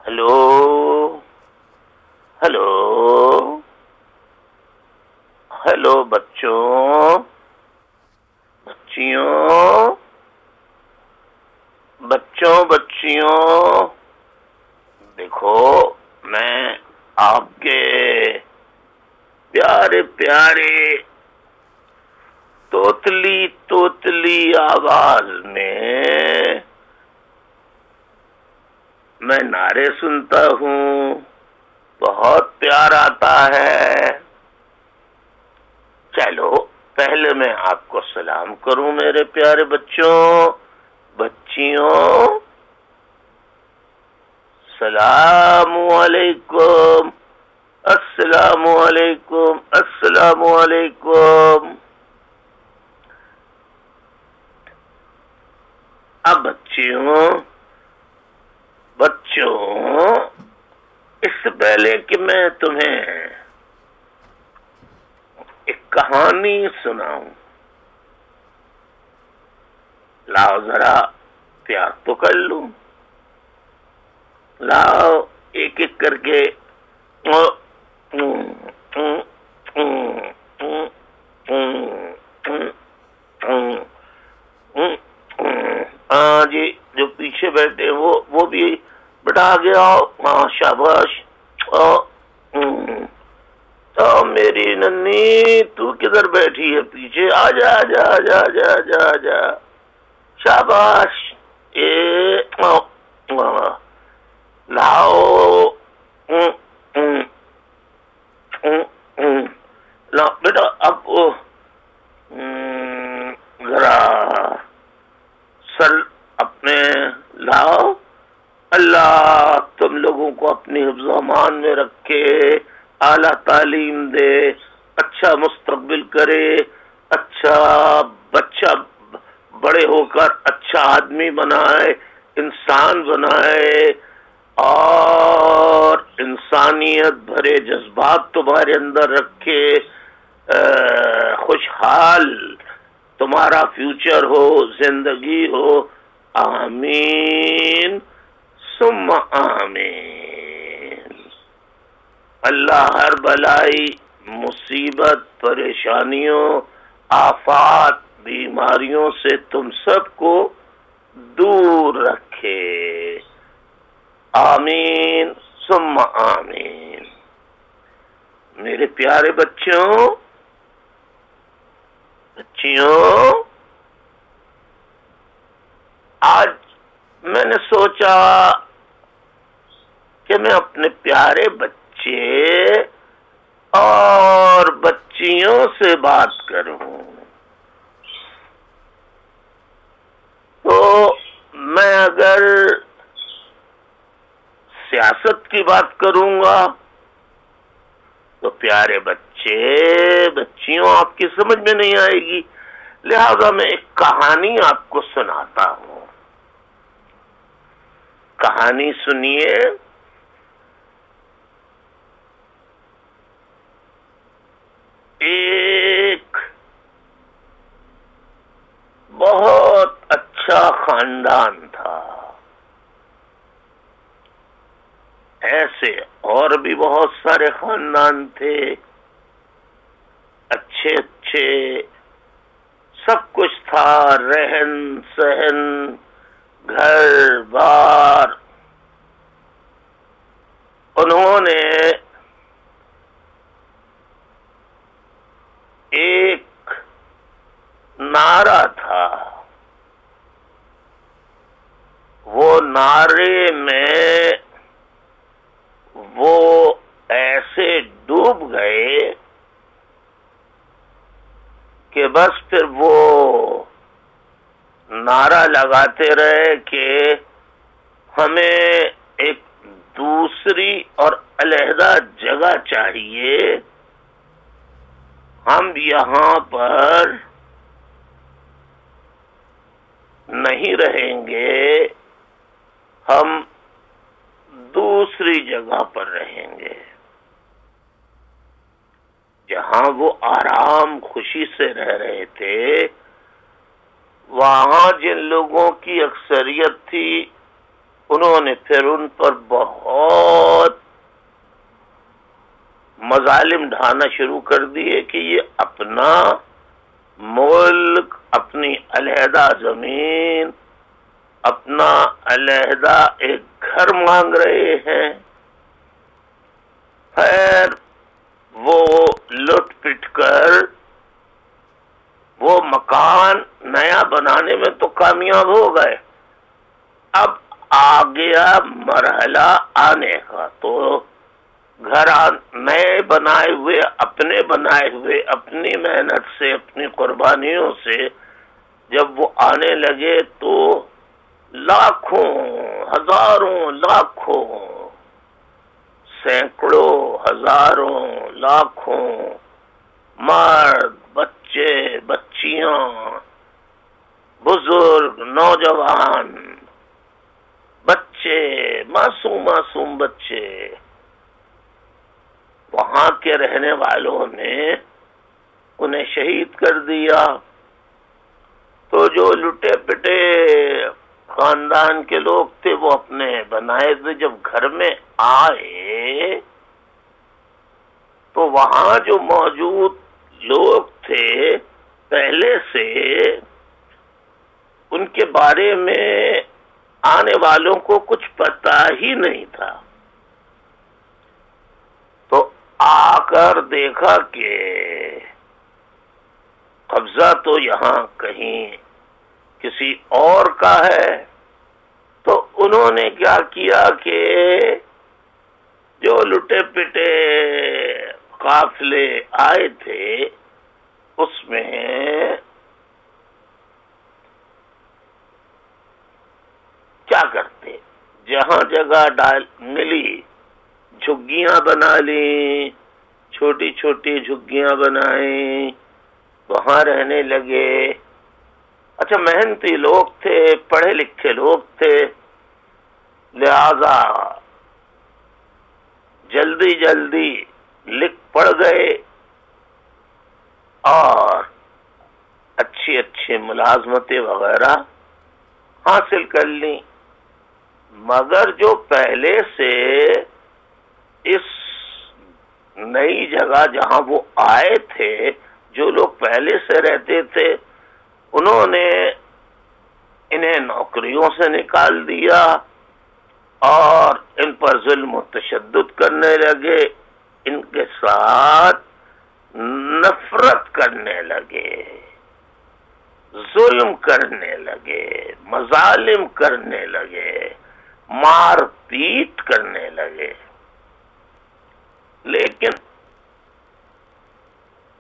Hello hello hello بچوں، بچیوں، بچیوں، دیکھو میں آپ کے پیارے پیارے توتلی آواز میں نعرے سنتا ہوں، بہت پیار آتا ہے۔ چلو پہلے میں آپ کو سلام کروں میرے پیارے بچوں، بچیوں، السلام علیکم، السلام علیکم، السلام علیکم۔ اب بچوں، اس سے پہلے کہ میں تمہیں ایک کہانی سناؤں، لاؤ ذرا پیار تو کر لوں، لاؤ ایک ایک کر کے جی جو پیچھے بیٹھے وہ بھی بٹا گیا، شاباش۔ میری ننی تو کدھر بیٹھی ہے پیچھے؟ آجا آجا آجا آجا آجا آجا، شاباش۔ لاؤ بیٹا، اب ذرا سر اپنے لاؤ۔ اللہ تم لوگوں کو اپنی حفظ و امان میں رکھے، اعلیٰ تعلیم دے، اچھا مستقبل کرے، اچھا بچہ بڑے ہو کر اچھا آدمی بنائے، انسان بنائے، اور انسانیت بھرے جذبات تمہارے اندر رکھے، خوشحال تمہارا فیوچر ہو، زندگی ہو، آمین ثم آمین۔ اللہ ہر بلائی، مصیبت، پریشانیوں، آفات، بیماریوں سے تم سب کو دور رکھے، آمین ثم آمین۔ میرے پیارے بچیوں، آج میں نے سوچا کہ میں اپنے پیارے بچے اور بچیوں سے بات کروں، تو میں اگر سیاست کی بات کروں گا تو پیارے بچیوں آپ کی سمجھ میں نہیں آئے گی، لہذا میں ایک کہانی آپ کو سناتا ہوں۔ کہانی سنیے۔ ایک بہت اچھا خاندان تھا، ایسے اور بھی بہت سارے خاندان تھے، اچھے سب کچھ تھا، رہن سہن، گھر بار۔ انہوں نے ایک نعرہ تھا، وہ نعرے میں وہ ایسے ڈوب گئے کہ بس پھر وہ نعرہ لگاتے رہے کہ ہمیں ایک دوسری اور علیحدہ جگہ چاہیے، ہم یہاں پر نہیں رہیں گے، ہم دوسری جگہ پر رہیں گے، جہاں وہ آرام خوشی سے رہ رہے تھے۔ وہاں جن لوگوں کی اکثریت تھی انہوں نے پھر ان پر بہت مظالم ڈھانا شروع کر دیے کہ یہ اپنا ملک، اپنی علیحدہ زمین، اپنا علیحدہ ایک گھر مانگ رہے ہیں. خیر وہ لٹ پٹ کر وہ مکان نیا بنانے میں تو کامیاب ہو گئے. اب آ گیا مرحلہ آنے کا، تو گھر نئے بنائے ہوئے، اپنے بنائے ہوئے، اپنی محنت سے، اپنی قربانیوں سے جب وہ آنے لگے تو لاکھوں، ہزاروں، لاکھوں، سینکڑوں، ہزاروں، لاکھوں مرد، بچے، بچیاں، بزرگ، نوجوان، بچے، معصوم بچے، وہاں کے رہنے والوں نے انہیں شہید کر دیا. تو جو لٹے پٹے خاندان کے لوگ تھے وہ اپنے بنائے ہوئے جب گھر میں آئے تو وہاں جو موجود لوگ تھے پہلے سے ان کے بارے میں آنے والوں کو کچھ پتا ہی نہیں تھا. تو آ کر دیکھا کہ قبضہ تو یہاں کہیں کسی اور کا ہے. تو انہوں نے کیا کیا کہ جو لٹے پٹے قافلے آئے تھے اس میں کیا کرتے، جہاں جگہ ملی جھگیاں بنا لی، چھوٹی چھوٹی جھگیاں بنائیں، وہاں رہنے لگے. اچھا محنتی لوگ تھے، پڑھے لکھے لوگ تھے، لہذا جلدی جلدی لکھ پڑھ گئے اور اچھی اچھی ملازمتیں وغیرہ حاصل کر لیں. مگر جو پہلے سے اس نئی جگہ جہاں وہ آئے تھے، جو لوگ پہلے سے رہتے تھے، انہوں نے انہیں نوکریوں سے نکال دیا اور ان پر ظلم و تشدد کرنے لگے، ان کے ساتھ نفرت کرنے لگے، ظلم کرنے لگے، مظالم کرنے لگے، مار پیٹ کرنے لگے. لیکن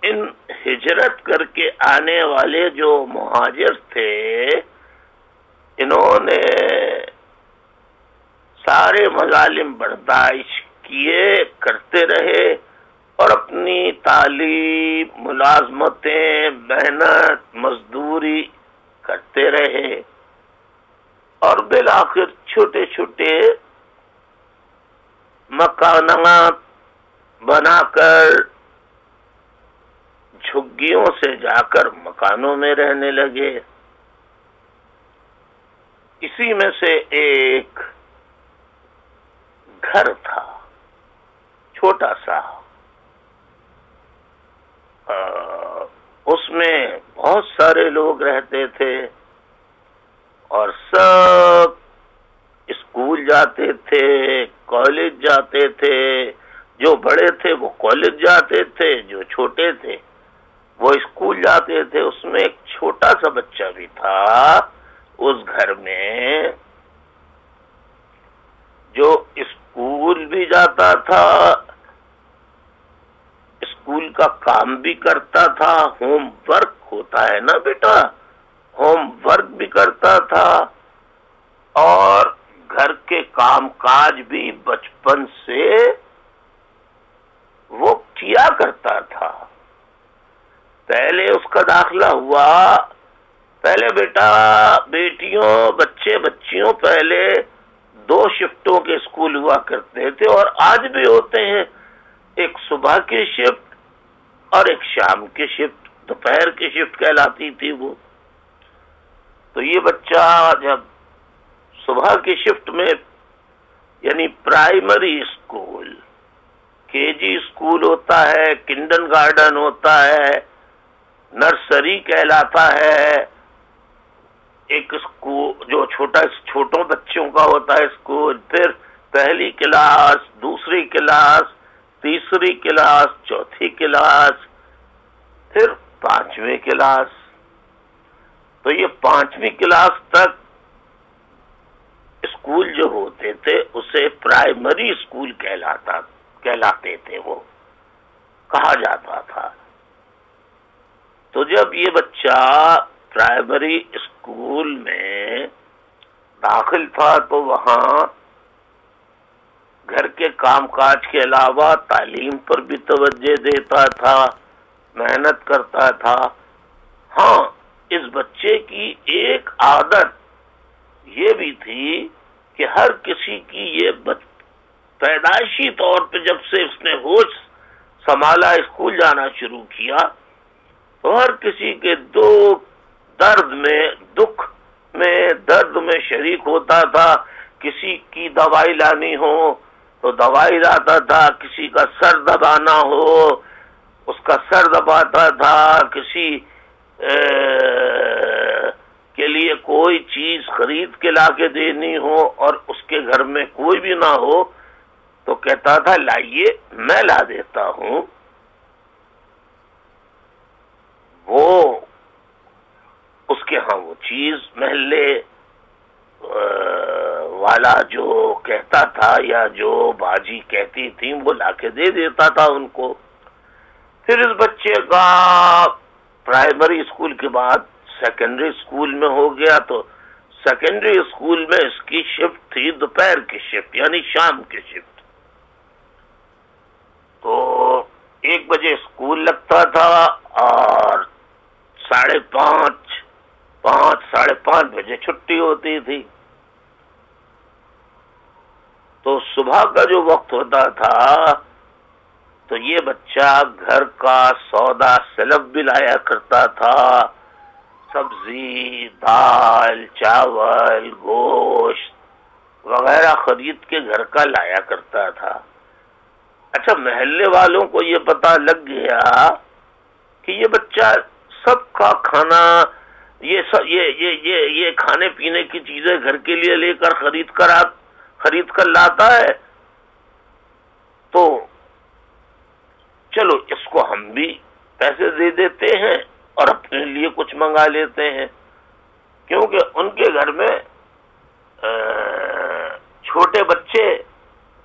ان ہجرت کر کے آنے والے جو مہاجر تھے انہوں نے سارے مظالم برداشت کیے، کرتے رہے اور اپنی تعلیم، ملازمتیں، محنت، مزدوری کرتے رہے اور بالآخر چھوٹے چھوٹے مکانات بنا کر جھگیوں سے جا کر مکانوں میں رہنے لگے. اسی میں سے ایک گھر تھا چھوٹا سا، اس میں بہت سارے لوگ رہتے تھے اور سب اسکول جاتے تھے، کالج جاتے تھے. جو بڑے تھے وہ کالج جاتے تھے، جو چھوٹے تھے وہ اسکول جاتے تھے. اس میں ایک چھوٹا سا بچہ بھی تھا اس گھر میں جو اسکول بھی جاتا تھا، اسکول کا کام بھی کرتا تھا، ہوم ورک ہوتا ہے نا بیٹا، ہوم ورک بھی کرتا تھا اور گھر کے کام کاج بھی بچپن سے وہ کیا کرتا تھا. پہلے اس کا داخلہ ہوا، پہلے بیٹا بیٹیوں بچے بچیوں پہلے 2 شفٹوں کے اسکول ہوا کرتے تھے اور آج بھی ہوتے ہیں، ایک صبح کی شفٹ اور ایک شام کی شفٹ، دوپہر کی شفٹ کہلاتی تھی وہ. تو یہ بچہ جب صبح کی شفٹ میں یعنی پرائمری اسکول، کے جی اسکول ہوتا ہے، کنڈر گارڈن ہوتا ہے، نرسری کہلاتا ہے، ایک اسکول جو چھوٹوں بچوں کا ہوتا ہے اسکول، پھر پہلی کلاس، دوسری کلاس، تیسری کلاس، چوتھی کلاس، پھر 5ویں کلاس. تو یہ 5ویں کلاس تک اسکول جو ہوتے تھے اسے پرائمری اسکول کہلاتے تھے، وہ کہا جاتا تھا. تو جب یہ بچہ پرائمری اسکول میں داخل تھا تو وہاں گھر کے کام کاج کے علاوہ تعلیم پر بھی توجہ دیتا تھا، محنت کرتا تھا. ہاں، اس بچے کی ایک عادت یہ بھی تھی کہ ہر کسی کی یہ پیدائشی طور پہ جب سے اس نے ہوش سنبھالا، اسکول جانا شروع کیا، تو ہر کسی کے درد میں شریک ہوتا تھا. کسی کی دوائی لانی ہو تو دوائی لاتا تھا، کسی کا سر دبانا ہو اس کا سر دباتا تھا، کسی کے لیے کوئی چیز خرید کے لا کے دینی ہو اور اس کے گھر میں کوئی بھی نہ ہو تو کہتا تھا لائیے میں لا دیتا ہوں. وہ اس کے ہاں وہ چیز محلے والا جو کہتا تھا یا جو باجی کہتی تھی وہ لا کے دے دیتا تھا ان کو. پھر اس بچے کا پرائمری اسکول کے بعد سیکنڈری اسکول میں ہو گیا. تو سیکنڈری اسکول میں اس کی شفٹ تھی دوپہر کی شفٹ، یعنی شام کی شفٹ. تو 1 بجے اسکول لگتا تھا اور 5:30 بجے چھٹی ہوتی تھی. تو صبح کا جو وقت ہوتا تھا تو یہ بچہ گھر کا سودا سلب بھی لایا کرتا تھا، سبزی، دال، چاول، گوشت وغیرہ خرید کے گھر کا لایا کرتا تھا. اچھا، محلے والوں کو یہ پتا لگ گیا کہ یہ بچہ سب کا کھانا، یہ کھانے پینے کی چیزیں گھر کے لیے لے کر خرید کر لاتا ہے، تو چلو اس کو ہم بھی پیسے دے دیتے ہیں اور اپنے لیے کچھ منگا لیتے ہیں. کیونکہ ان کے گھر میں چھوٹے بچے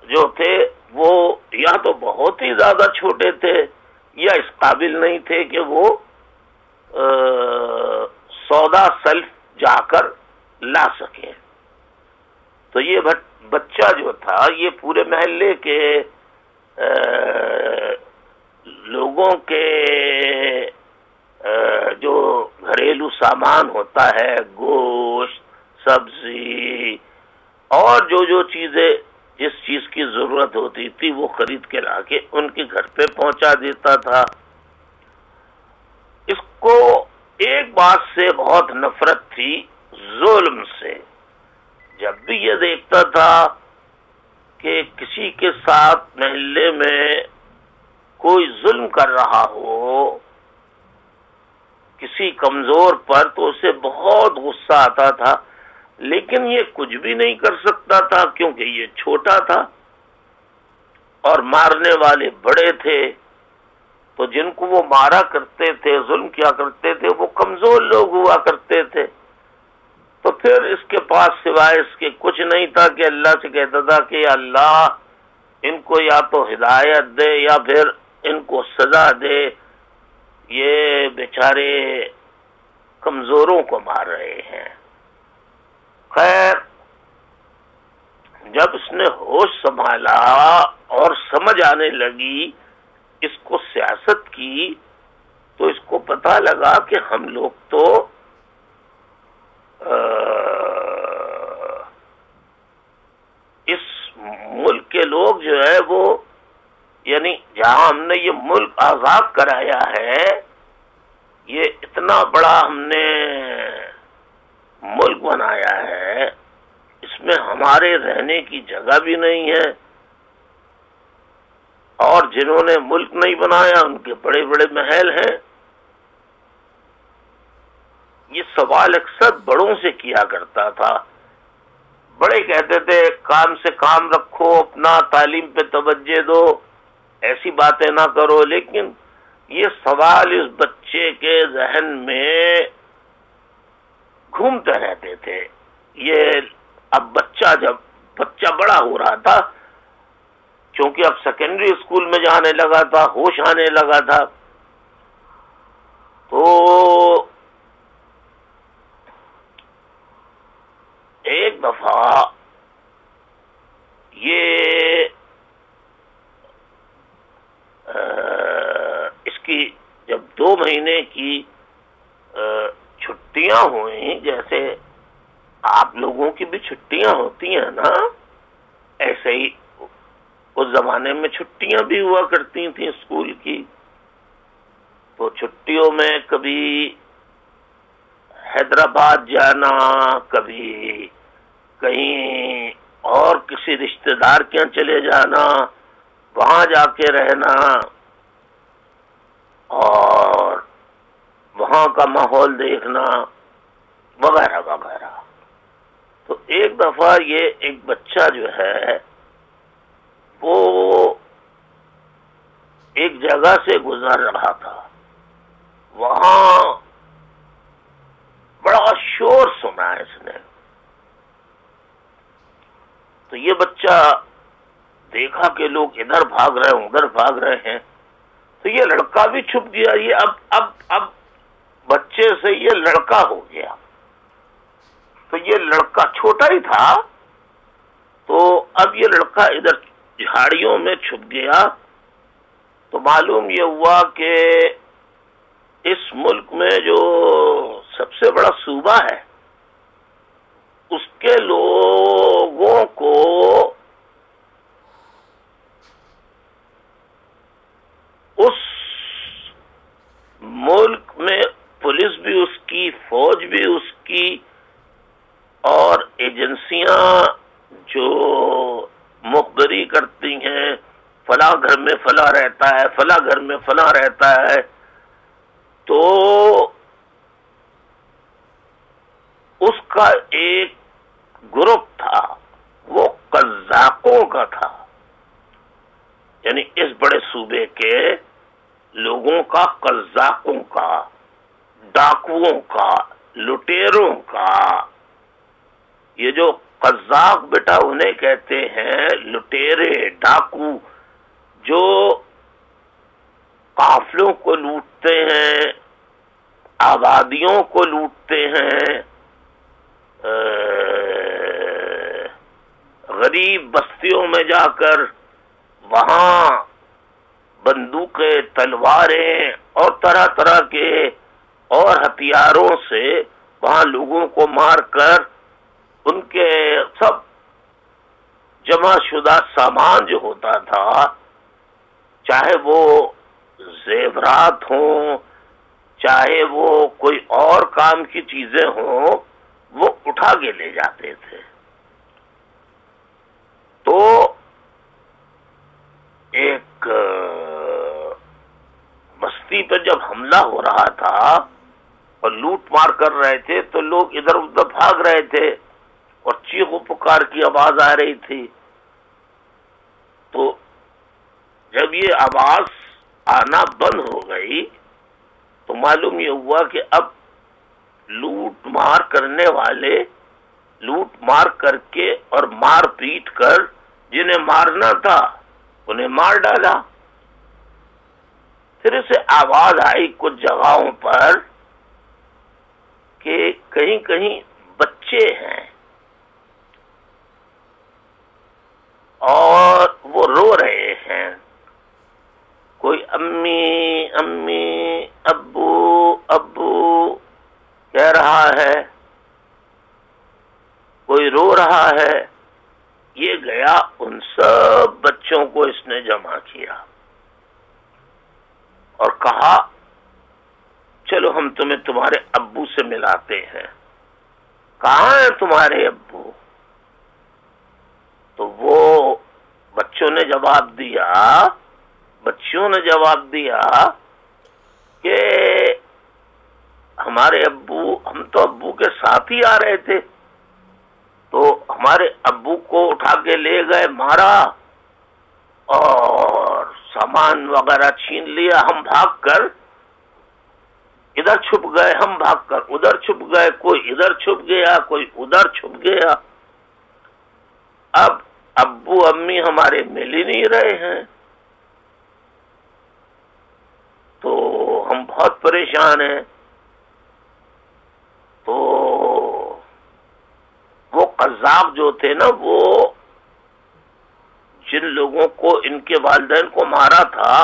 جو تھے وہ یا تو بہت ہی زیادہ چھوٹے تھے یا اس قابل نہیں تھے کہ وہ سودا سلف جا کر لا سکیں. تو یہ بچہ جو تھا یہ پورے محلے کے لوگوں کے جو گھریلو سامان ہوتا ہے، گوشت، سبزی اور جو چیزیں جس چیز کی ضرورت ہوتی تھی وہ خرید کے لا کے ان کے گھر پہ پہنچا دیتا تھا. اس کو ایک بات سے بہت نفرت تھی، ظلم سے. جب بھی یہ دیکھتا تھا کہ کسی کے ساتھ محلے میں کوئی ظلم کر رہا ہو کسی کمزور پر، تو اسے بہت غصہ آتا تھا. لیکن یہ کچھ بھی نہیں کر سکتا تھا کیونکہ یہ چھوٹا تھا اور مارنے والے بڑے تھے. تو جن کو وہ مارا کرتے تھے، ظلم کیا کرتے تھے، وہ کمزور لوگ ہوا کرتے تھے. تو پھر اس کے پاس سوائے اس کے کچھ نہیں تھا کہ اللہ سے کہتا تھا کہ اللہ ان کو یا تو ہدایت دے یا پھر ان کو سزا دے، یہ بیچارے کمزوروں کو مار رہے ہیں. خیر، جب اس نے ہوش سنبھالا اور سمجھ آنے لگی اس کو سیاست کی، تو اس کو پتہ لگا کہ ہم لوگ تو اس ملک کے لوگ جو ہے وہ، یعنی جہاں ہم نے یہ ملک آزاد کرایا ہے، یہ اتنا بڑا ہم نے ملک بنایا ہے، اس میں ہمارے رہنے کی جگہ بھی نہیں ہے، اور جنہوں نے ملک نہیں بنایا ان کے بڑے بڑے محل ہیں۔ یہ سوال اکثر بڑوں سے کیا کرتا تھا۔ بڑے کہتے تھے کام سے کام رکھو، اپنا تعلیم پہ توجہ دو، ایسی باتیں نہ کرو، لیکن یہ سوال اس بچے کے ذہن میں گھومتے رہتے تھے۔ یہ اب جب بچہ بڑا ہو رہا تھا، کیونکہ اب سیکنڈری اسکول میں جانے لگا تھا، ہوش آنے لگا تھا، تو ایک دفعہ یہ اس کی جب 2 مہینے کی چھٹیاں ہوئیں، جیسے آپ لوگوں کی بھی چھٹیاں ہوتی ہیں نا، ایسے ہی اس زمانے میں چھٹیاں بھی ہوا کرتی تھیں اسکول کی، تو چھٹیوں میں کبھی حیدرآباد جانا، کبھی کہیں اور کسی رشتہ دار کے یہاں چلے جانا، وہاں جا کے رہنا اور وہاں کا ماحول دیکھنا وغیرہ وغیرہ۔ تو ایک دفعہ یہ ایک بچہ جو ہے وہ ایک جگہ سے گزر رہا تھا، وہاں بڑا شور سنا اس نے، تو یہ بچہ دیکھا کہ لوگ ادھر بھاگ رہے ہیں ادھر بھاگ رہے ہیں، تو یہ لڑکا بھی چھپ گیا۔ یہ اب بچے سے یہ لڑکا ہو گیا، تو یہ لڑکا چھوٹا ہی تھا، تو اب یہ لڑکا ادھر جھاڑیوں میں چھپ گیا۔ تو معلوم یہ ہوا کہ اس ملک میں جو سب سے بڑا صوبہ ہے اس کے لوگوں کو اس ملک میں پولیس بھی اس کی، فوج بھی اس کی، اور ایجنسیاں جو مخبری کرتی ہیں فلاں گھر میں فلاں رہتا ہے، فلاں گھر میں فلاں رہتا ہے، تو اس کا ایک گروپ تھا، وہ قزاقوں کا تھا، یعنی اس بڑے صوبے کے لوگوں کا، قزاقوں کا، ڈاکوؤں کا، لٹیروں کا۔ یہ جو قزاق بیٹا انہیں کہتے ہیں، لٹیرے، ڈاکو، جو قافلوں کو لوٹتے ہیں، آبادیوں کو لوٹتے ہیں، غریب بستیوں میں جا کر وہاں بندوقیں، تلواریں اور طرح طرح کے اور ہتھیاروں سے وہاں لوگوں کو مار کر ان کے سب جمع شدہ سامان جو ہوتا تھا، چاہے وہ زیورات ہوں، چاہے وہ کوئی اور کام کی چیزیں ہوں، وہ اٹھا کے لے جاتے تھے۔ تو ایک بستی پر جب حملہ ہو رہا تھا اور لوٹ مار کر رہے تھے، تو لوگ ادھر ادھر بھاگ رہے تھے اور چیخ و پکار کی آواز آ رہی تھی۔ تو جب یہ آواز آنا بند ہو گئی تو معلوم یہ ہوا کہ اب لوٹ مار کرنے والے لوٹ مار کر کے اور مار پیٹ کر جنہیں مارنا تھا انہیں مار ڈالا۔ پھر اسے آواز آئی کچھ جگہوں پر کہ کہیں کہیں بچے ہیں اور وہ رو رہے ہیں، کوئی امی امی، ابو ابو کہہ رہا ہے، کوئی رو رہا ہے۔ یہ گیا ان سب بچوں کو اس نے جمع کیا اور کہا چلو ہم تمہیں تمہارے ابو سے ملاتے ہیں۔ کہاں ہیں تمہارے ابو؟ تو وہ بچیوں نے جواب دیا کہ ہمارے ابو، ہم تو ابو کے ساتھ ہی آ رہے تھے، تو ہمارے ابو کو اٹھا کے لے گئے، مارا اور سامان وغیرہ چھین لیا، ہم بھاگ کر ادھر چھپ گئے، ہم بھاگ کر ادھر چھپ گئے، کوئی ادھر چھپ گیا، کوئی ادھر چھپ گیا۔ اب ابو امی ہمارے مل ہی نہیں رہے ہیں، تو ہم بہت پریشان ہیں۔ تو وہ قذاب جو تھے نا، وہ جن لوگوں کو ان کے والدین کو مارا تھا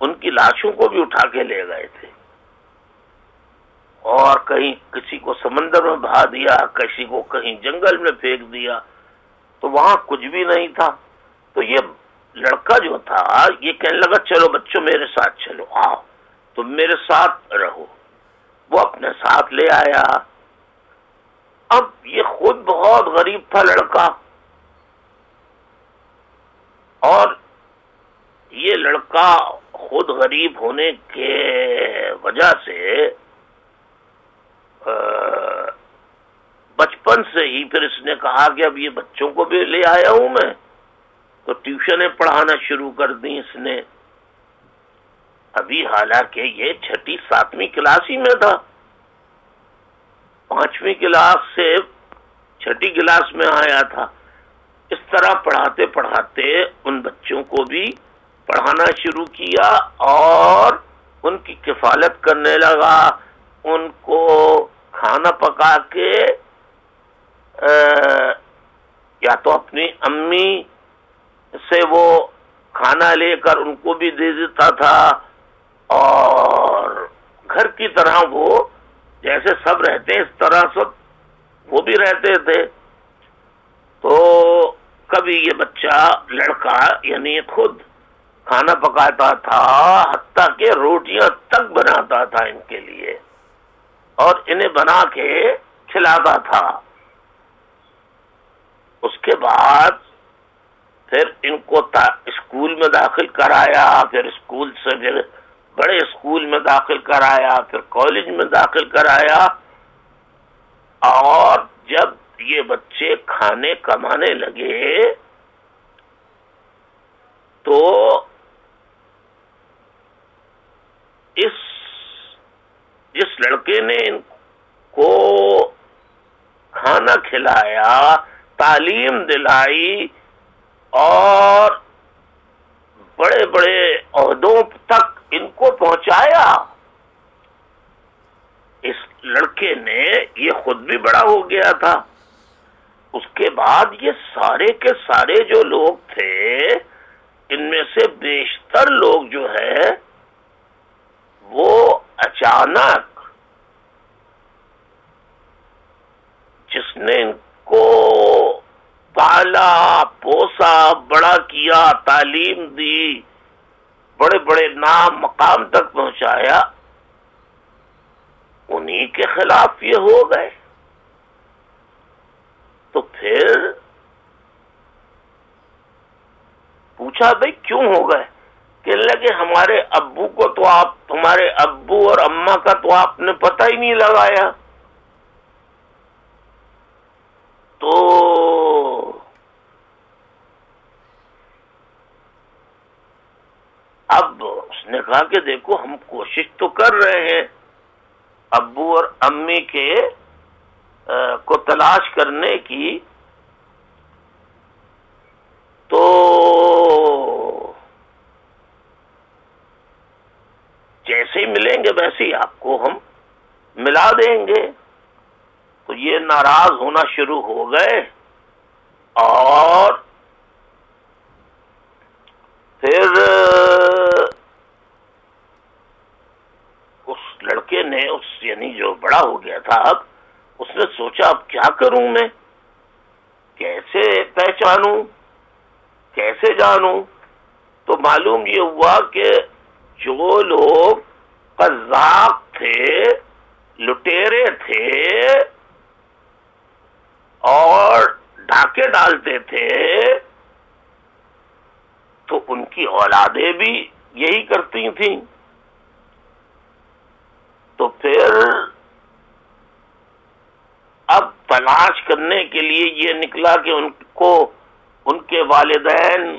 ان کی لاشوں کو بھی اٹھا کے لے گئے تھے، اور کہیں کسی کو سمندر میں بہا دیا، کسی کو کہیں جنگل میں پھینک دیا، تو وہاں کچھ بھی نہیں تھا۔ تو یہ لڑکا جو تھا یہ کہنے لگا چلو بچوں میرے ساتھ چلو، آؤ تم میرے ساتھ رہو۔ وہ اپنے ساتھ لے آیا۔ اب یہ خود بہت غریب تھا لڑکا، اور یہ لڑکا خود غریب ہونے کے وجہ سے بچپن سے ہی پھر اس نے کہا کہ اب یہ بچوں کو بھی لے آیا ہوں میں، تو ٹیوشنیں پڑھانا شروع کر دی اس نے۔ ابھی حالانکہ یہ 6 7ویں کلاس ہی میں تھا، 5ویں کلاس سے 6 کلاس میں آیا تھا۔ اس طرح پڑھاتے پڑھاتے ان بچوں کو بھی پڑھانا شروع کیا اور ان کی کفالت کرنے لگا، ان کو کھانا پکا کے یا تو اپنی امی سے وہ کھانا لے کر ان کو بھی دے دیتا تھا، اور گھر کی طرح وہ جیسے سب رہتے ہیں اس طرح سب وہ بھی رہتے تھے۔ تو کبھی یہ بچہ لڑکا یعنی خود کھانا پکاتا تھا، حتیٰ کہ روٹیاں تک بناتا تھا ان کے لیے، اور انہیں بنا کے کھلاتا تھا۔ اس کے بعد پھر ان کو اسکول میں داخل کرایا، پھر اسکول سے پھر بڑے اسکول میں داخل کرایا، پھر کالج میں داخل کرایا، اور جب یہ بچے کھانے کمانے لگے تو جس لڑکے نے ان کو کھانا کھلایا، تعلیم دلائی اور بڑے بڑے عہدوں تک ان کو پہنچایا، اس لڑکے نے، یہ خود بھی بڑا ہو گیا تھا۔ اس کے بعد یہ سارے کے سارے جو لوگ تھے، ان میں سے بیشتر لوگ جو ہے وہ اچانک جس نے ان کو پالا پوسا بڑا کیا، تعلیم دی، بڑے بڑے نام مقام تک پہنچایا، انہی کے خلاف یہ ہو گئے۔ تو پھر پوچھا بھئی کیوں ہو گئے؟ کہنے لگے ہمارے ابو کو تو تمہارے ابو اور اماں کا تو آپ نے پتہ ہی نہیں لگایا۔ تو اب اس نے کہا کہ دیکھو ہم کوشش تو کر رہے ہیں ابو اور امی کے کو تلاش کرنے کی، تو جیسے ہی ملیں گے ویسے ہی آپ کو ہم ملا دیں گے۔ تو یہ ناراض ہونا شروع ہو گئے، اور پھر اس لڑکے نے یعنی جو بڑا ہو گیا تھا، اب اس نے سوچا اب کیا کروں میں، کیسے پہچانوں، کیسے جانوں؟ تو معلوم یہ ہوا کہ جو لوگ قذاق تھے، لٹیرے تھے اور ڈھاکے ڈالتے تھے تو ان کی اولادیں بھی یہی کرتی تھیں. تو پھر اب تلاش کرنے کے لیے یہ نکلا کہ ان کو ان کے والدین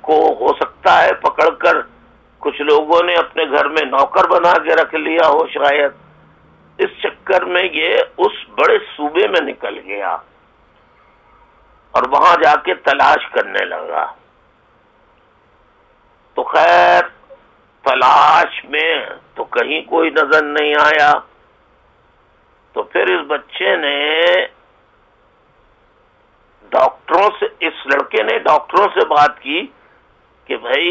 کو ہو سکتا ہے پکڑ کر کچھ لوگوں نے اپنے گھر میں نوکر بنا کے رکھ لیا ہو شاید. اس چکر میں یہ اس بڑے صوبے میں نکل گیا اور وہاں جا کے تلاش کرنے لگا. تو خیر تلاش میں تو کہیں کوئی نظر نہیں آیا. تو پھر اس بچے نے ڈاکٹروں سے، اس لڑکے نے ڈاکٹروں سے بات کی کہ بھائی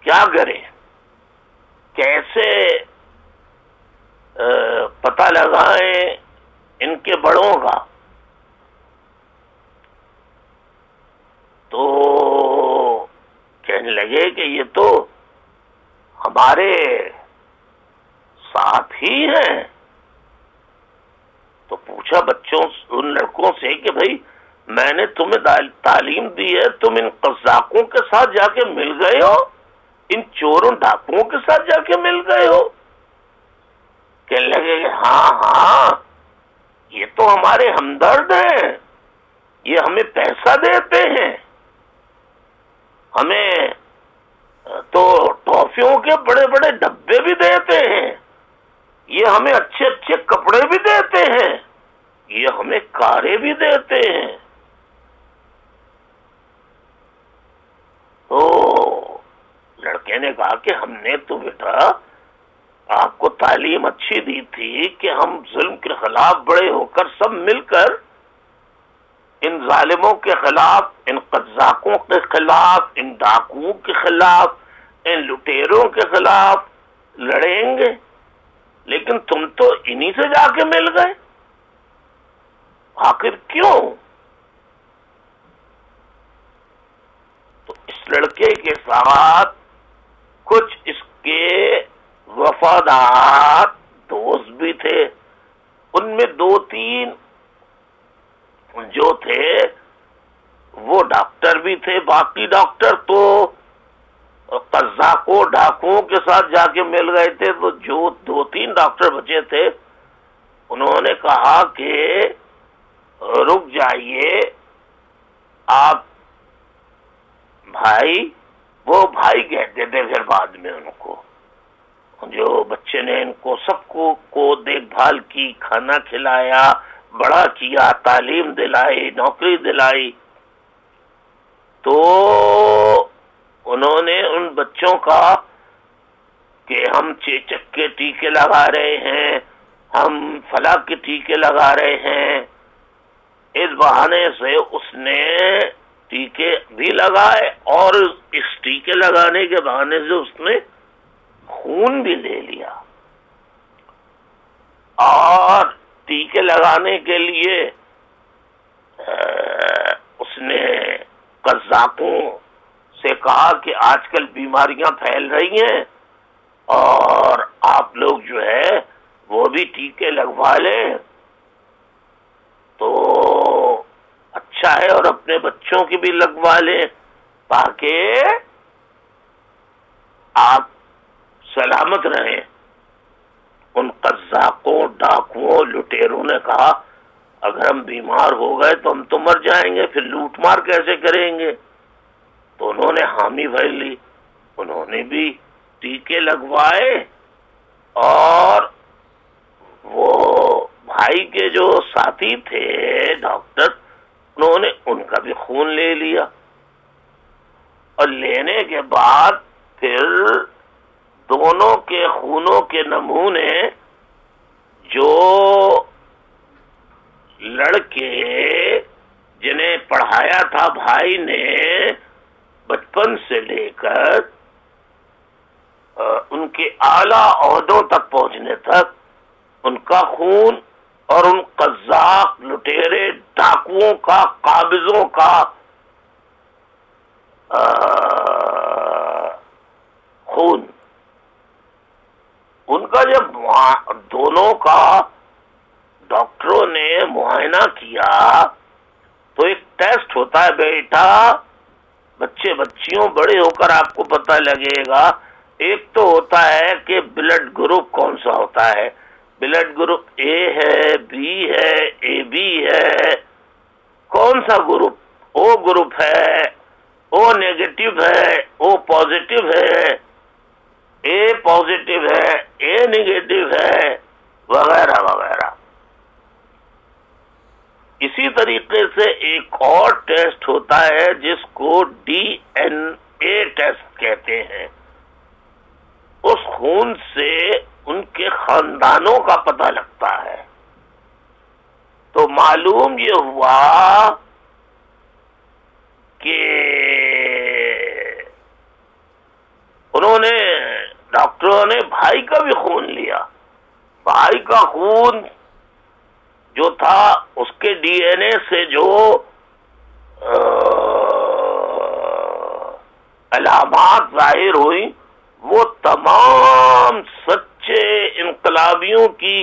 کیا کریں، کیسے پتہ لگائیں ان کے بڑوں کا. تو کہنے لگے کہ یہ تو ہمارے ساتھ ہی ہیں. تو پوچھا بچوں ان لڑکوں سے کہ بھائی میں نے تمہیں تعلیم دی ہے، تم ان قزاقوں کے ساتھ جا کے مل گئے ہو، ان چوروں ڈاکوؤں کے ساتھ جا کے مل گئے ہو؟ کہنے لگے کہ ہاں یہ تو ہمارے ہمدرد ہیں، یہ ہمیں پیسہ دیتے ہیں، ہمیں تو ٹافیوں کے بڑے بڑے ڈبے بھی دیتے ہیں، یہ ہمیں اچھے اچھے کپڑے بھی دیتے ہیں، یہ ہمیں کاریں بھی دیتے ہیں. تو لڑکے نے کہا کہ ہم نے تو بیٹا آپ کو تعلیم اچھی دی تھی کہ ہم ظلم کے خلاف بڑے ہو کر سب مل کر ان ظالموں کے خلاف، ان قزاقوں کے خلاف، ان ڈاکوؤں کے خلاف، ان لٹیروں کے خلاف لڑیں گے، لیکن تم تو انہی سے جا کے مل گئے، آخر کیوں؟ تو اس لڑکے کے ساتھ کچھ اس کے وفادار دوست بھی تھے. ان میں 2-3 جو تھے وہ ڈاکٹر بھی تھے. باقی ڈاکٹر تو قزاقوں ڈاکوؤں کے ساتھ جا کے مل گئے تھے. تو جو 2-3 ڈاکٹر بچے تھے انہوں نے کہا کہ رک جائیے آپ بھائی، وہ بھائی کہتے تھے پھر بعد میں ان کو، جو بچے نے ان کو سب کو دیکھ بھال کی، کھانا کھلایا، بڑا کیا، تعلیم دلائی، نوکری دلائی. تو انہوں نے ان بچوں کا کہ ہم چیچک کے ٹیکے لگا رہے ہیں، ہم فلاں کے ٹیکے لگا رہے ہیں، اس بہانے سے اس نے ٹیکے بھی لگائے اور اس ٹیکے لگانے کے بہانے سے اس نے خون بھی لے لیا. اور ٹیکے لگانے کے لیے اس نے قزاقوں سے کہا کہ آج کل بیماریاں پھیل رہی ہیں اور آپ لوگ جو ہے وہ بھی ٹیکے لگوا لیں تو اچھا ہے، اور اپنے بچوں کی بھی لگوا لیں تاکہ آپ سلامت رہیں. ان قزاقوں ڈاکوؤں لٹیروں نے کہا اگر ہم بیمار ہو گئے تو ہم تو مر جائیں گے، پھر لوٹ مار کیسے کریں گے؟ تو انہوں نے حامی بھر لی، انہوں نے بھی ٹیکے لگوائے اور وہ بھائی کے جو ساتھی تھے ڈاکٹر انہوں نے ان کا بھی خون لے لیا. اور لینے کے بعد پھر دونوں کے خونوں کے نمونے جو لڑکے جنہیں پڑھایا تھا بھائی نے بچپن سے لے کر ان کے اعلیٰ عہدوں تک پہنچنے تک ان کا خون اور ان قزاق لٹیرے ڈاکوؤں کا، قابضوں کا خون، ان کا جب دونوں کا ڈاکٹروں نے معائنہ کیا تو ایک ٹیسٹ ہوتا ہے بیٹا، بچے بچیوں بڑے ہو کر آپ کو پتہ لگے گا. ایک تو ہوتا ہے کہ بلڈ گروپ کون سا ہوتا ہے. بلڈ گروپ اے ہے، بی ہے، اے بی ہے. کون سا گروپ؟ او گروپ ہے، او نیگیٹو ہے، او پازیٹو ہے، اے پازیٹو ہے، اے نیگیٹو ہے، وغیرہ وغیرہ. اسی طریقے سے ایک اور ٹیسٹ ہوتا ہے جس کو ڈی این اے ٹیسٹ کہتے ہیں. اس خون سے ان کے خاندانوں کا پتہ لگتا ہے. تو معلوم یہ ہوا کہ انہوں نے ڈاکٹروں نے بھائی کا بھی خون لیا. بھائی کا خون جو تھا اس کے ڈی این اے سے جو علامات ظاہر ہوئی وہ تمام سچے انقلابیوں کی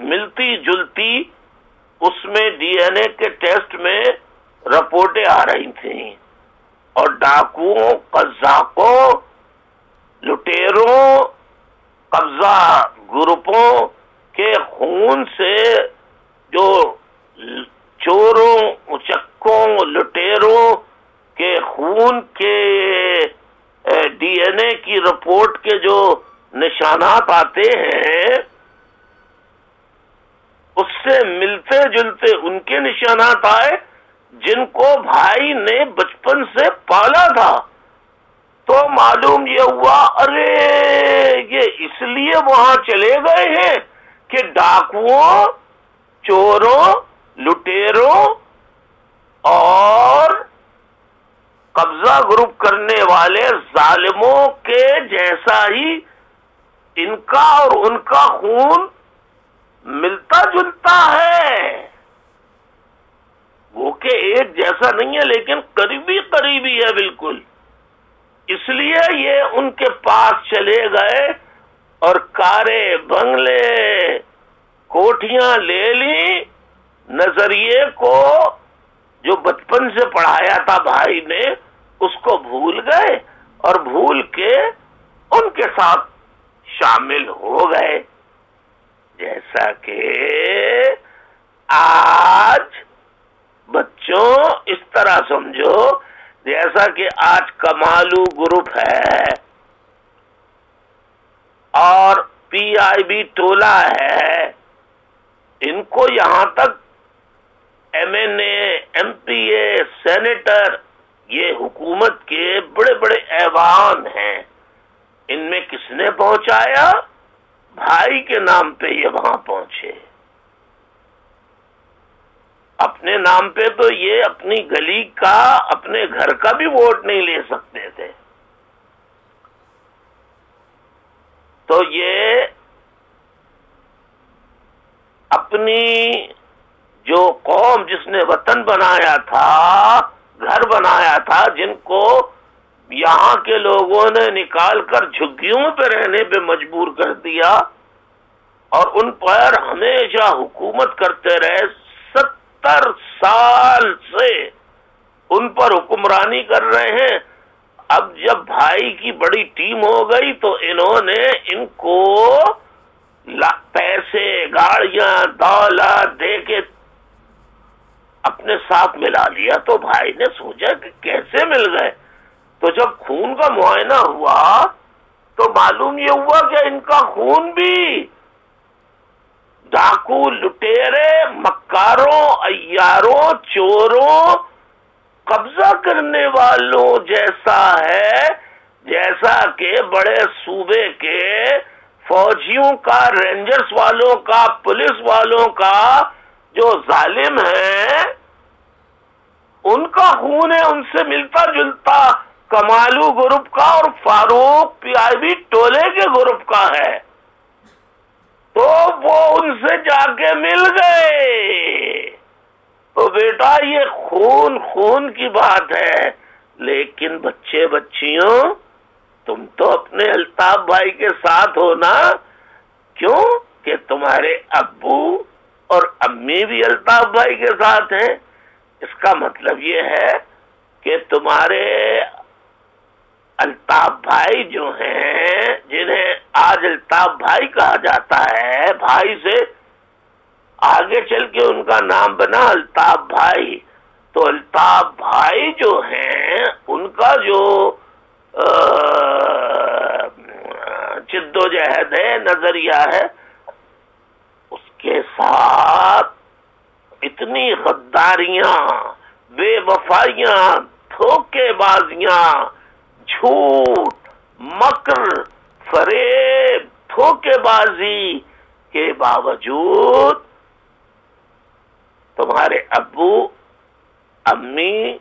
ملتی جلتی اس میں ڈی این اے کے ٹیسٹ میں رپورٹیں آ رہی تھیں. اور ڈاکوؤں، قزاقوں، لٹیروں، قبضہ گروپوں کے خون سے، جو چوروں، اچکوں، لٹیروں کے خون کے ڈی این اے کی رپورٹ کے جو نشانات آتے ہیں اس سے ملتے جلتے ان کے نشانات آئے جن کو بھائی نے بچپن سے پالا تھا. تو معلوم یہ ہوا ارے یہ اس لیے وہاں چلے گئے ہیں کہ ڈاکوؤں، چوروں، لٹیروں اور قبضہ گروپ کرنے والے ظالموں کے جیسا ہی ان کا اور ان کا خون ملتا جلتا ہے. وہ کہ ایک جیسا نہیں ہے لیکن قریبی قریبی ہے بالکل. اس لیے یہ ان کے پاس چلے گئے اور کارے، بنگلے، کوٹھیاں لے لی. نظریے کو جو بچپن سے پڑھایا تھا بھائی نے اس کو بھول گئے اور بھول کے ان کے ساتھ شامل ہو گئے. جیسا کہ آج بچوں اس طرح سمجھو جیسا کہ آج کمالو گروپ ہے اور پی آئی بی ٹولہ ہے. ان کو یہاں تک ایم این اے، ایم پی اے، سینیٹر، یہ حکومت کے بڑے بڑے ایوان ہیں. ان میں کس نے پہنچایا؟ بھائی کے نام پہ یہ وہاں پہنچے. اپنے نام پہ تو یہ اپنی گلی کا، اپنے گھر کا بھی ووٹ نہیں لے سکتے تھے. تو یہ اپنی جو قوم جس نے وطن بنایا تھا، گھر بنایا تھا، جن کو یہاں کے لوگوں نے نکال کر جھگیوں پہ رہنے پہ مجبور کر دیا اور ان پر ہمیشہ حکومت کرتے رہے، 70 سال سے ان پر حکمرانی کر رہے ہیں. اب جب بھائی کی بڑی ٹیم ہو گئی تو انہوں نے ان کو پیسے، گاڑیاں، دولت دے کے اپنے ساتھ ملا لیا. تو بھائی نے سوچا کہ کیسے مل گئے. تو جب خون کا معائنہ ہوا تو معلوم یہ ہوا کہ ان کا خون بھی ڈاکو، لٹیرے، مکاروں، عیاروں، چوروں، قبضہ کرنے والوں جیسا ہے، جیسا کہ بڑے صوبے کے فوجیوں کا، رینجرز والوں کا، پولیس والوں کا جو ظالم ہیں ان کا خون ہے ان سے ملتا جلتا کمالو گروپ کا اور فاروق پی آئی بی ٹولے کے گروپ کا ہے. تو وہ ان سے جا کے مل گئے. تو بیٹا یہ خون خون کی بات ہے، لیکن بچے بچیوں تم تو اپنے الطاف بھائی کے ساتھ ہو نا. کیوں کہ تمہارے ابو اور امی بھی الطاف بھائی کے ساتھ ہیں. اس کا مطلب یہ ہے کہ تمہارے الطاف بھائی جو ہیں، جنہیں آج الطاف بھائی کہا جاتا ہے، بھائی سے آگے چل کے ان کا نام بنا الطاف بھائی. تو الطاف بھائی جو ہیں ان کا جو جد و جہد ہے، نظریہ ہے، اس کے ساتھ اتنی غداریاں، بے وفائیاں، دھوکے بازیاں، جھوٹ، مکر، فریب، دھوکے بازی کے باوجود تمہارے ابو امی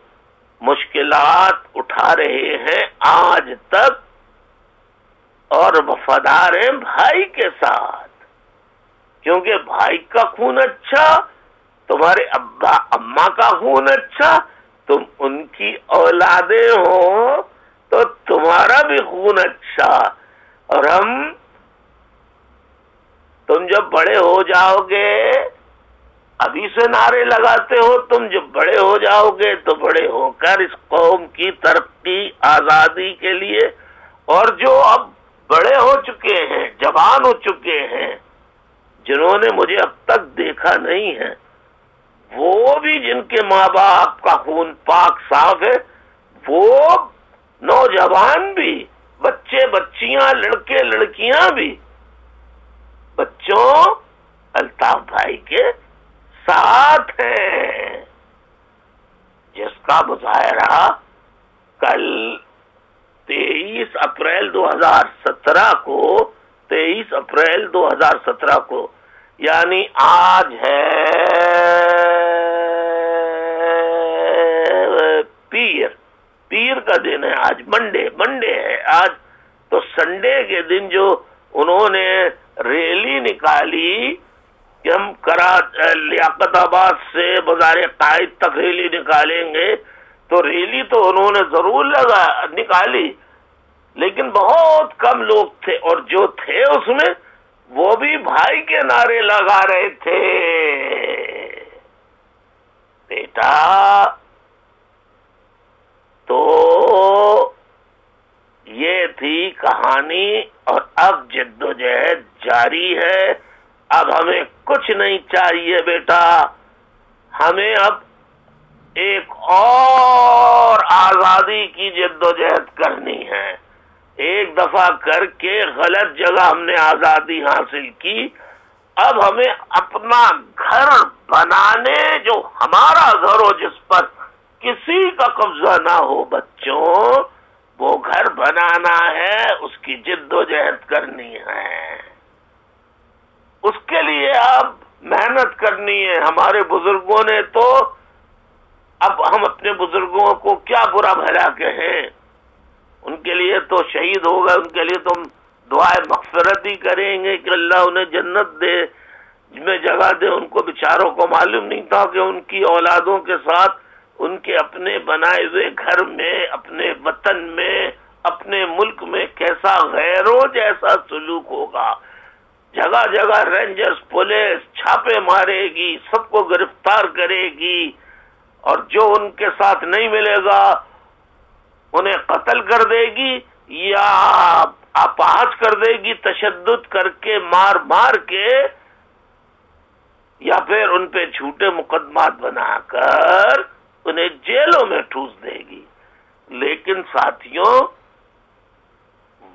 مشکلات اٹھا رہے ہیں آج تک، اور وفادار ہیں بھائی کے ساتھ. کیونکہ بھائی کا خون اچھا، تمہارے ابا اماں کا خون اچھا، تم ان کی اولادیں ہو تو تمہارا بھی خون اچھا. اور تم جب بڑے ہو جاؤ گے، ابھی سے نعرے لگاتے ہو، تم جب بڑے ہو جاؤ گے تو بڑے ہو کر اس قوم کی ترقی، آزادی کے لیے، اور جو اب بڑے ہو چکے ہیں، جوان ہو چکے ہیں، جنہوں نے مجھے اب تک دیکھا نہیں ہے، وہ بھی جن کے ماں باپ کا خون پاک صاف ہے، وہ نوجوان بھی، بچے بچیاں، لڑکے لڑکیاں بھی، بچوں الطاف بھائی کے ساتھ ہیں. جس کا مظاہرہ کل 23 اپریل 2017 کو 23 اپریل 2017 کو، یعنی آج ہے پیر کا دن ہے، آج منڈے ہے آج. تو سنڈے کے دن جو انہوں نے ریلی نکالی کہ ہم لیاقت آباد سے بازار قائد تک ریلی نکالیں گے، تو ریلی تو انہوں نے ضرور نکالی، لیکن بہت کم لوگ تھے، اور جو تھے اس میں وہ بھی بھائی کے نعرے لگا رہے تھے. بیٹا تو یہ تھی کہانی، اور اب جد و جہد جاری ہے. اب ہمیں کچھ نہیں چاہیے بیٹا، ہمیں اب ایک اور آزادی کی جد و جہد کرنی ہے. ایک دفعہ کر کے غلط جگہ ہم نے آزادی حاصل کی، اب ہمیں اپنا گھر بنانے، جو ہمارا گھر ہو، جس پر کسی کا قبضہ نہ ہو بچوں، وہ گھر بنانا ہے، اس کی جد و جہد کرنی ہے. اس کے لیے اب محنت کرنی ہے. ہمارے بزرگوں نے تو، اب ہم اپنے بزرگوں کو کیا برا بھلا کہیں، ان کے لیے تو شہید ہو گئے، ان کے لیے تو ہم دعائے مغفرت ہی کریں گے کہ اللہ انہیں جنت دے میں جگہ دے. ان کو بیچاروں کو معلوم نہیں تھا کہ ان کی اولادوں کے ساتھ ان کے اپنے بنائے ہوئے گھر میں، اپنے وطن میں، اپنے ملک میں کیسا غیروں جیسا سلوک ہوگا. جگہ جگہ رینجرز پولیس چھاپے مارے گی، سب کو گرفتار کرے گی، اور جو ان کے ساتھ نہیں ملے گا انہیں قتل کر دے گی یا اپاہج کر دے گی، تشدد کر کے، مار کے، یا پھر ان پہ جھوٹے مقدمات بنا کر انہیں جیلوں میں ٹھوس دے گی. لیکن ساتھیوں،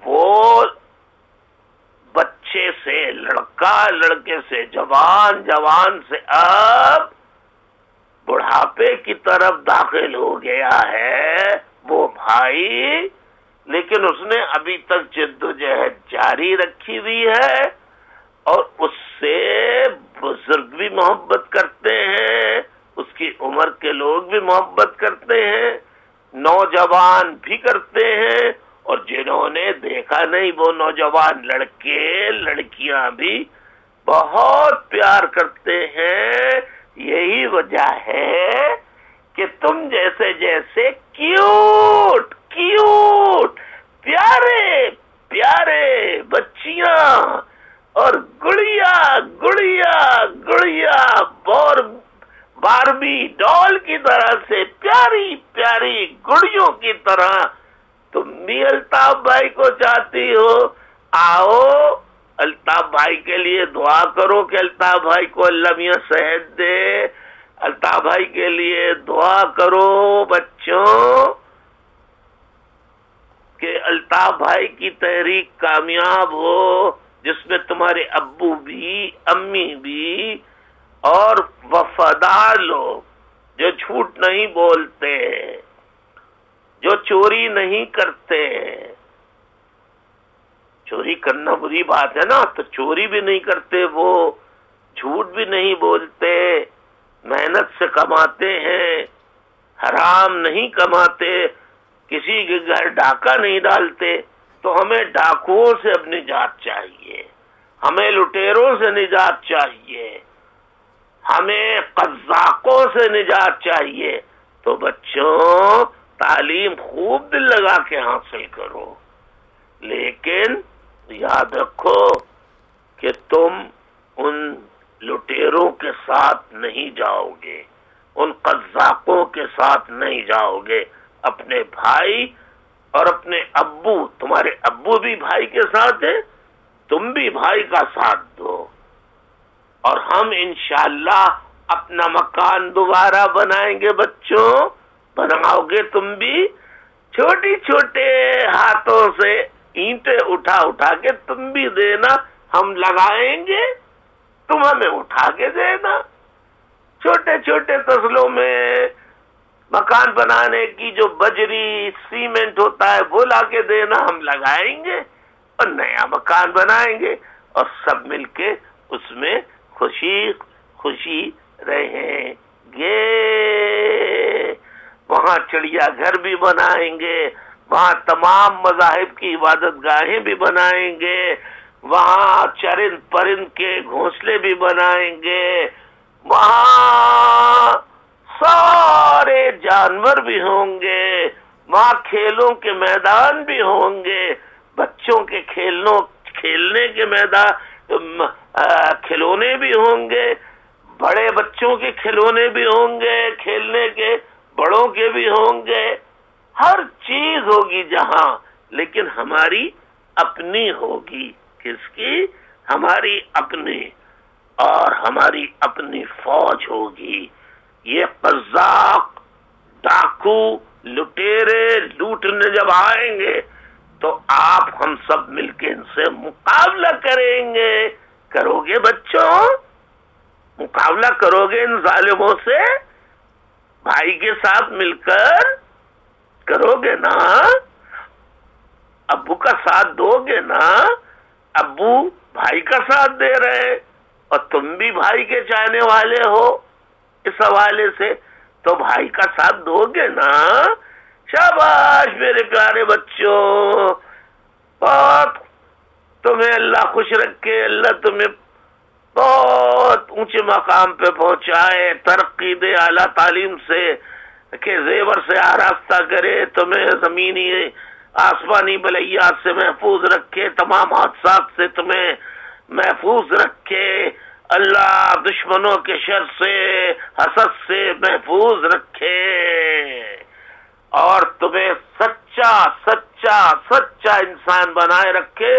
وہ بچے سے لڑکا، لڑکے سے جوان، جوان سے اب بڑھاپے کی طرف داخل ہو گیا ہے وہ بھائی، لیکن اس نے ابھی تک جد و جہد جاری رکھی ہوئی ہے، اور اس سے بزرگ بھی محبت کرتے ہیں، اس کی عمر کے لوگ بھی محبت کرتے ہیں، نوجوان بھی کرتے ہیں، اور جنہوں نے دیکھا نہیں وہ نوجوان لڑکے لڑکیاں بھی بہت پیار کرتے ہیں. یہی وجہ ہے کہ تم جیسے کیوٹ پیارے پیارے بچیاں اور گڑیا باربی ڈال کی طرح سے پیاری پیاری گڑیوں کی طرح تم بھی الطاف بھائی کو چاہتی ہو. آؤ الطاف بھائی کے لیے دعا کرو کہ الطاف بھائی کو اللہ میاں صحت دے. الطاف بھائی کے لیے دعا کرو بچوں کہ الطاف بھائی کی تحریک کامیاب ہو، جس میں تمہارے ابو بھی امی بھی اور وفادار لوگ جو جھوٹ نہیں بولتے، جو چوری نہیں کرتے. چوری کرنا بری بات ہے نا، تو چوری بھی نہیں کرتے، وہ جھوٹ بھی نہیں بولتے، محنت سے کماتے ہیں، حرام نہیں کماتے، کسی کے گھر ڈاکہ نہیں ڈالتے. تو ہمیں ڈاکوؤں سے اب نجات چاہیے، ہمیں لٹیروں سے نجات چاہیے، ہمیں قزاقوں سے نجات چاہیے. تو بچوں تعلیم خوب دل لگا کے حاصل کرو، لیکن یاد رکھو کہ تم ان لٹیروں کے ساتھ نہیں جاؤ گے، ان قزاقوں کے ساتھ نہیں جاؤ گے. اپنے بھائی اور اپنے ابو، تمہارے ابو بھی بھائی کے ساتھ ہیں، تم بھی بھائی کا ساتھ دو، اور ہم انشاءاللہ اپنا مکان دوبارہ بنائیں گے. بچوں بناؤ گے تم بھی، چھوٹی چھوٹے ہاتھوں سے اینٹیں اٹھا اٹھا کے تم بھی دینا، ہم لگائیں گے، تم ہمیں اٹھا کے دینا. چھوٹے چھوٹے تسلوں میں مکان بنانے کی جو بجری سیمنٹ ہوتا ہے وہ لا کے دینا، ہم لگائیں گے اور نیا مکان بنائیں گے، اور سب مل کے اس میں خوشی خوشی رہیں گے. وہاں چڑیا گھر بھی بنائیں گے، وہاں تمام مذاہب کی عبادت گاہیں بھی بنائیں گے، وہاں چرند پرند کے گھونسلے بھی بنائیں گے، وہاں سارے جانور بھی ہوں گے، وہاں کھیلوں کے میدان بھی ہوں گے، بچوں کے کھیلنے کے میدان، کھلونے بھی ہوں گے، بڑے بچوں کے کھلونے بھی ہوں گے، کھیلنے کے بڑوں کے بھی ہوں گے. ہر چیز ہوگی جہاں، لیکن ہماری اپنی ہوگی. کس کی؟ ہماری اپنی، اور ہماری اپنی فوج ہوگی. یہ قزاق ڈاکو لٹیرے لوٹنے جب آئیں گے تو آپ ہم سب مل کے ان سے مقابلہ کریں گے. کرو گے بچوں؟ مقابلہ کرو گے ان ظالموں سے؟ بھائی کے ساتھ مل کر کرو گے نا؟ ابو کا ساتھ دو گے نا؟ ابو بھائی کا ساتھ دے رہے، اور تم بھی بھائی کے چاہنے والے ہو اس حوالے سے، تو بھائی کا ساتھ دو گے نا؟ شاباش میرے پیارے بچوں، بہت تمہیں اللہ خوش رکھے، اللہ تمہیں بہت اونچے مقام پہ پہنچائے، ترقی دے اعلیٰ تعلیم سے کہ زیور سے آراستہ کرے، تمہیں زمینی آسمانی بلیات سے محفوظ رکھے، تمام حادثات سے تمہیں محفوظ رکھے، اللہ دشمنوں کے شر سے حسد سے محفوظ رکھے، اور تمہیں سچا سچا سچا انسان بنائے رکھے،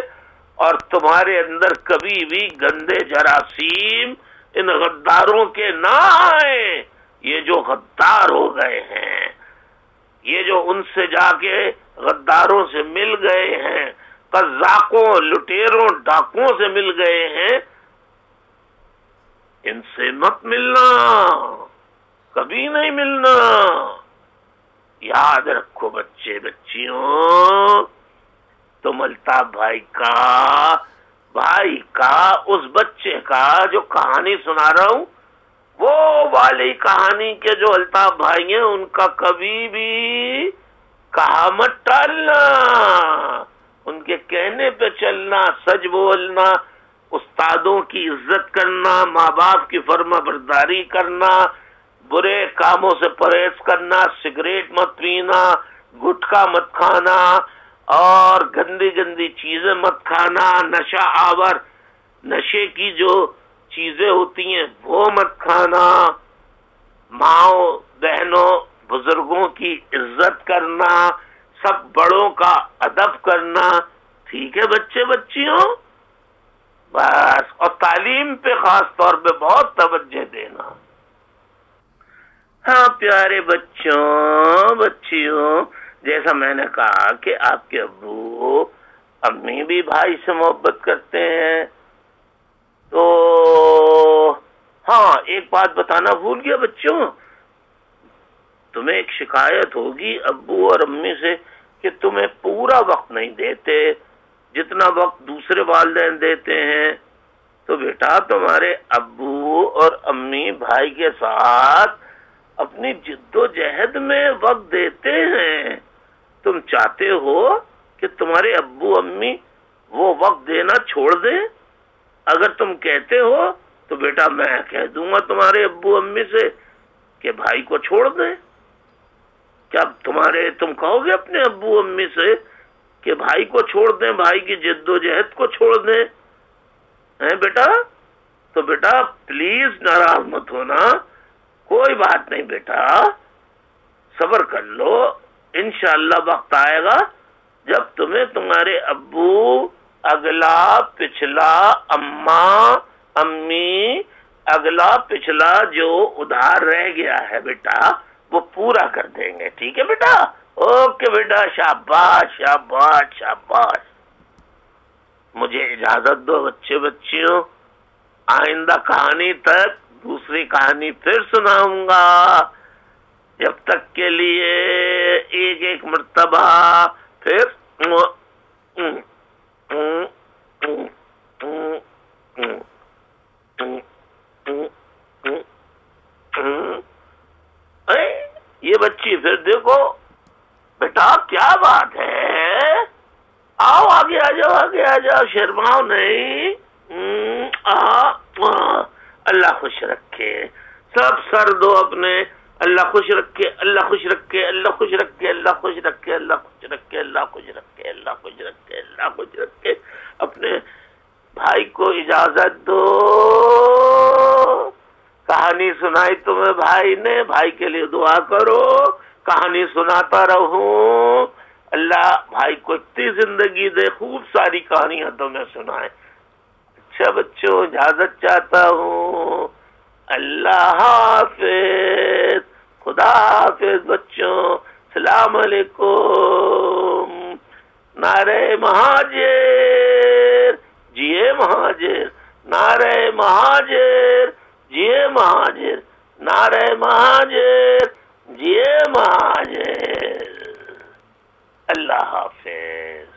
اور تمہارے اندر کبھی بھی گندے جراثیم ان غداروں کے نہ آئیں. یہ جو غدار ہو گئے ہیں، یہ جو ان سے جا کے غداروں سے مل گئے ہیں، قزاقوں لٹیروں ڈاکوؤں سے مل گئے ہیں، ان سے مت ملنا، کبھی نہیں ملنا. یاد رکھو بچے بچیوں، تم الطاف بھائی کا اس بچے کا جو کہانی سنا رہا ہوں، وہ والی کہانی کے جو الطاف بھائی ہیں، ان کا کبھی بھی کہا مت ٹالنا، ان کے کہنے پہ چلنا، سچ بولنا، استادوں کی عزت کرنا، ماں باپ کی فرما برداری کرنا، برے کاموں سے پرہیز کرنا، سگریٹ مت پینا، گٹکا مت کھانا، اور گندی گندی چیزیں مت کھانا، نشہ آور نشے کی جو چیزیں ہوتی ہیں وہ مت کھانا، ماؤں بہنوں بزرگوں کی عزت کرنا، سب بڑوں کا ادب کرنا، ٹھیک ہے بچے بچیوں؟ بس، اور تعلیم پہ خاص طور پہ بہت توجہ دینا۔ ہاں پیارے بچوں بچیوں، جیسا میں نے کہا کہ آپ کے ابو امی بھی بھائی سے محبت کرتے ہیں، تو ہاں ایک بات بتانا بھول گیا بچوں، تمہیں ایک شکایت ہوگی ابو اور امی سے کہ تمہیں پورا وقت نہیں دیتے جتنا وقت دوسرے والدین دیتے ہیں۔ تو بیٹا تمہارے ابو اور امی بھائی کے ساتھ اپنی جد و جہد میں وقت دیتے ہیں، تم چاہتے ہو کہ تمہارے ابو امی وہ وقت دینا چھوڑ دیں؟ اگر تم کہتے ہو تو بیٹا میں کہہ دوں گا تمہارے ابو امی سے کہ بھائی کو چھوڑ دیں۔ کیا تم کہو گے اپنے ابو امی سے کہ بھائی کو چھوڑ دیں، بھائی کی جد و جہد کو چھوڑ دیں؟ بیٹا تو بیٹا پلیز ناراض مت ہونا، کوئی بات نہیں بیٹا، صبر کر لو، انشاءاللہ وقت آئے گا جب تمہیں تمہارے ابو اگلا پچھلا، اماں امی اگلا پچھلا جو ادھار رہ گیا ہے بیٹا وہ پورا کر دیں گے، ٹھیک ہے بیٹا؟ اوکے بیٹا، شاباش شاباش شاباش۔ مجھے اجازت دو بچے بچیوں، آئندہ کہانی تک دوسری کہانی پھر سناؤں گا، جب تک کے لیے ایک ایک مرتبہ پھر یہ بچی پھر دیکھو بیٹا کیا بات ہے، آؤ آگے آ جاؤ، آگے آ جاؤ، شرماؤ نہیں۔ اللہ خوش رکھے، سب سر دو اپنے، اللہ خوش رکھے، اللہ خوش رکھے، اللہ خوش رکھے، اللہ خوش رکھے، اللہ خوش رکھے، اللہ خوش رکھے، اللہ خوش رکھے، اللہ خوش رکھے۔ اپنے بھائی کو اجازت دو، کہانی سنائی تمہیں بھائی نے، بھائی کے لیے دعا کرو، کہانی سناتا رہوں، اللہ بھائی کو اتنی زندگی دے، خوب ساری کہانیاں تمہیں سنائے۔ اچھا بچوں اجازت چاہتا ہوں، اللہ حافظ، خدا حافظ بچوں، السلام علیکم۔ نعرہ مہاجر جیے مہاجر، نعرہ مہاجر جیے مہاجر، نعرہ مہاجر جیے مہاجر۔ اللہ حافظ۔